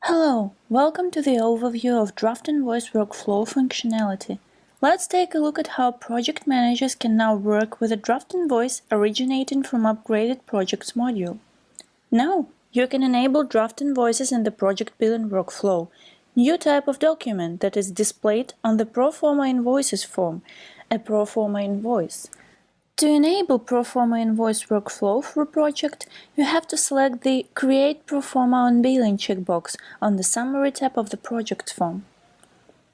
Hello, welcome to the overview of Draft Invoice workflow functionality. Let's take a look at how project managers can now work with a draft invoice originating from upgraded projects module. Now, you can enable draft invoices in the project billing workflow, new type of document that is displayed on the Proforma Invoices form, a Proforma invoice. To enable Proforma Invoice workflow for a project, you have to select the Create Proforma on Billing checkbox on the Summary tab of the project form.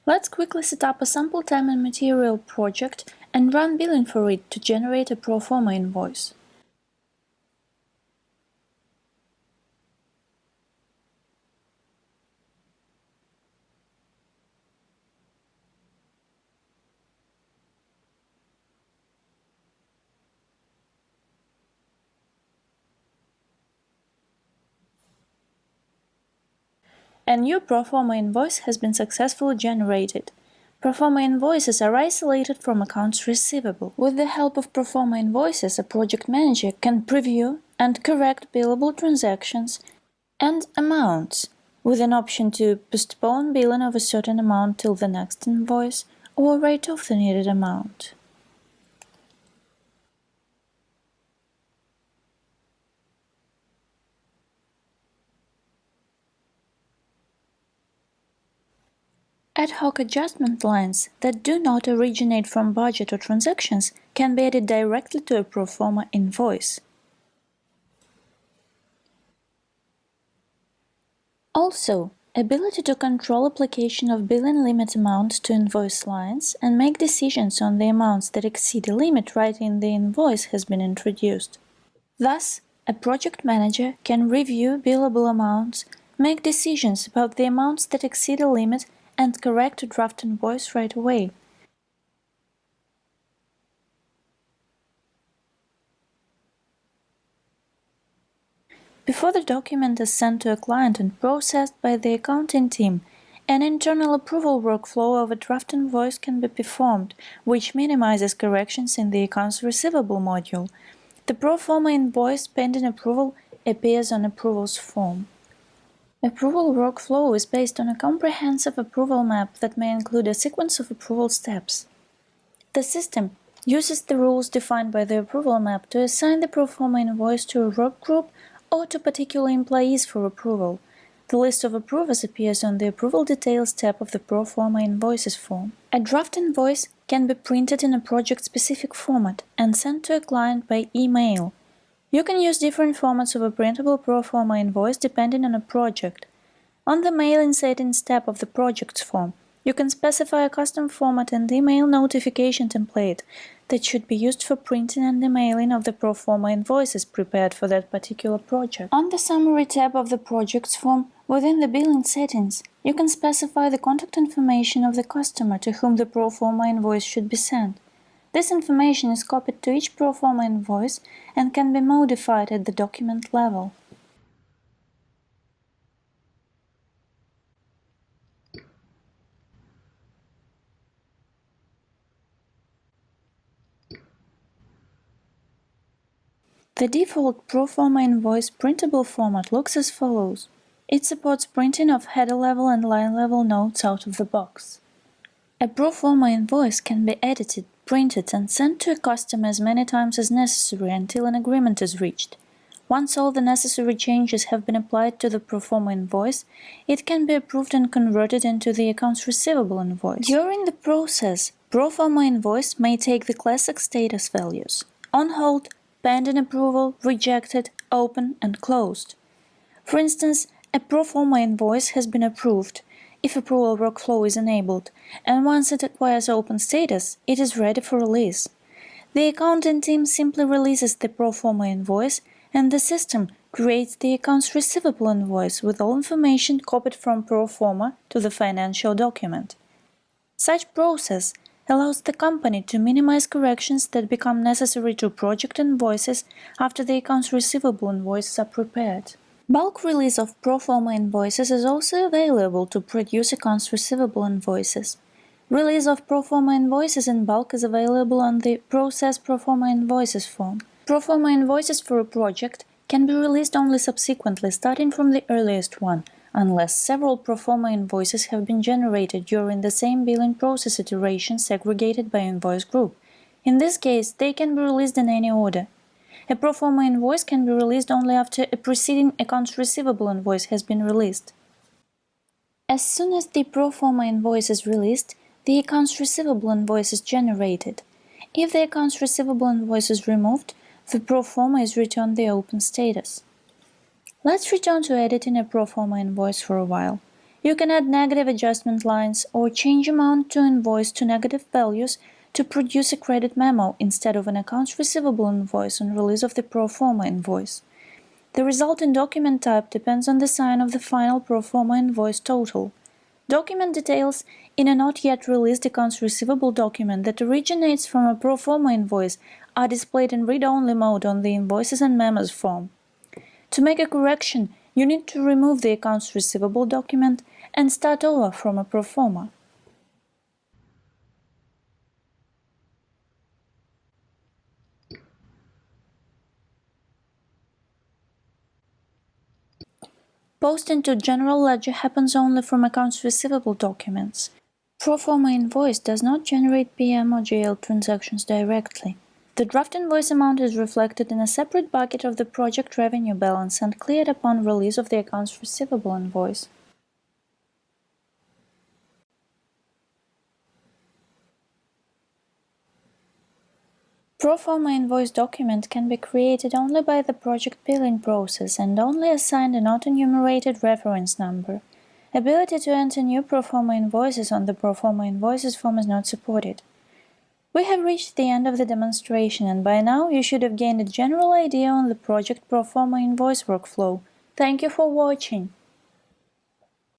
Let's quickly set up a sample time and material project and run billing for it to generate a Proforma invoice. A new Proforma invoice has been successfully generated. Proforma invoices are isolated from accounts receivable. With the help of Proforma invoices, a project manager can preview and correct billable transactions and amounts, with an option to postpone billing of a certain amount till the next invoice or write off the needed amount. Ad hoc adjustment lines that do not originate from budget or transactions can be added directly to a Proforma invoice. Also, ability to control application of billing limit amounts to invoice lines and make decisions on the amounts that exceed the limit right in the invoice has been introduced. Thus, a project manager can review billable amounts, make decisions about the amounts that exceed a limit, and correct a draft invoice right away. Before the document is sent to a client and processed by the accounting team, an internal approval workflow of a draft invoice can be performed, which minimizes corrections in the accounts receivable module. The Proforma invoice pending approval appears on Approvals form. Approval workflow is based on a comprehensive approval map that may include a sequence of approval steps. The system uses the rules defined by the approval map to assign the Proforma invoice to a work group or to particular employees for approval. The list of approvers appears on the Approval Details tab of the Proforma Invoices form. A draft invoice can be printed in a project-specific format and sent to a client by email. You can use different formats of a printable Proforma invoice depending on a project. On the Mailing Settings tab of the Projects form, you can specify a custom format and email notification template that should be used for printing and emailing of the Proforma invoices prepared for that particular project. On the Summary tab of the Projects form, within the Billing Settings, you can specify the contact information of the customer to whom the Proforma invoice should be sent. This information is copied to each Proforma invoice and can be modified at the document level. The default Proforma invoice printable format looks as follows. It supports printing of header level and line level notes out of the box. A Proforma invoice can be edited, printed and sent to a customer as many times as necessary until an agreement is reached. Once all the necessary changes have been applied to the Proforma invoice, it can be approved and converted into the accounts receivable invoice. During the process, Proforma invoice may take the classic status values: on hold, pending approval, rejected, open and closed. For instance, a Proforma invoice has been approved if approval workflow is enabled, and once it acquires open status, it is ready for release. The accounting team simply releases the Proforma invoice, and the system creates the accounts receivable invoice with all information copied from Proforma to the financial document. Such process allows the company to minimize corrections that become necessary to project invoices after the accounts receivable invoices are prepared. Bulk release of Proforma invoices is also available to produce accounts receivable invoices. Release of Proforma invoices in bulk is available on the Process Proforma Invoices form. Proforma invoices for a project can be released only subsequently, starting from the earliest one, unless several pro forma invoices have been generated during the same billing process iteration segregated by invoice group. In this case, they can be released in any order. A pro forma invoice can be released only after a preceding accounts receivable invoice has been released. As soon as the pro forma invoice is released, the accounts receivable invoice is generated. If the accounts receivable invoice is removed, the pro forma is returned the open status. Let's return to editing a pro forma invoice for a while. You can add negative adjustment lines or change amount to invoice to negative values to produce a credit memo instead of an accounts receivable invoice on release of the pro forma invoice. The resulting document type depends on the sign of the final pro forma invoice total. Document details in a not yet released accounts receivable document that originates from a pro forma invoice are displayed in read-only mode on the Invoices and Memos form. To make a correction, you need to remove the accounts receivable document and start over from a pro forma. Posting to General Ledger happens only from accounts receivable documents. Pro forma invoice does not generate PM or GL transactions directly. The draft invoice amount is reflected in a separate bucket of the project revenue balance and cleared upon release of the accounts receivable invoice. Pro forma invoice document can be created only by the project billing process and only assigned a not enumerated reference number. Ability to enter new pro forma invoices on the pro forma invoices form is not supported. We have reached the end of the demonstration, and by now you should have gained a general idea on the project pro forma invoice workflow. Thank you for watching.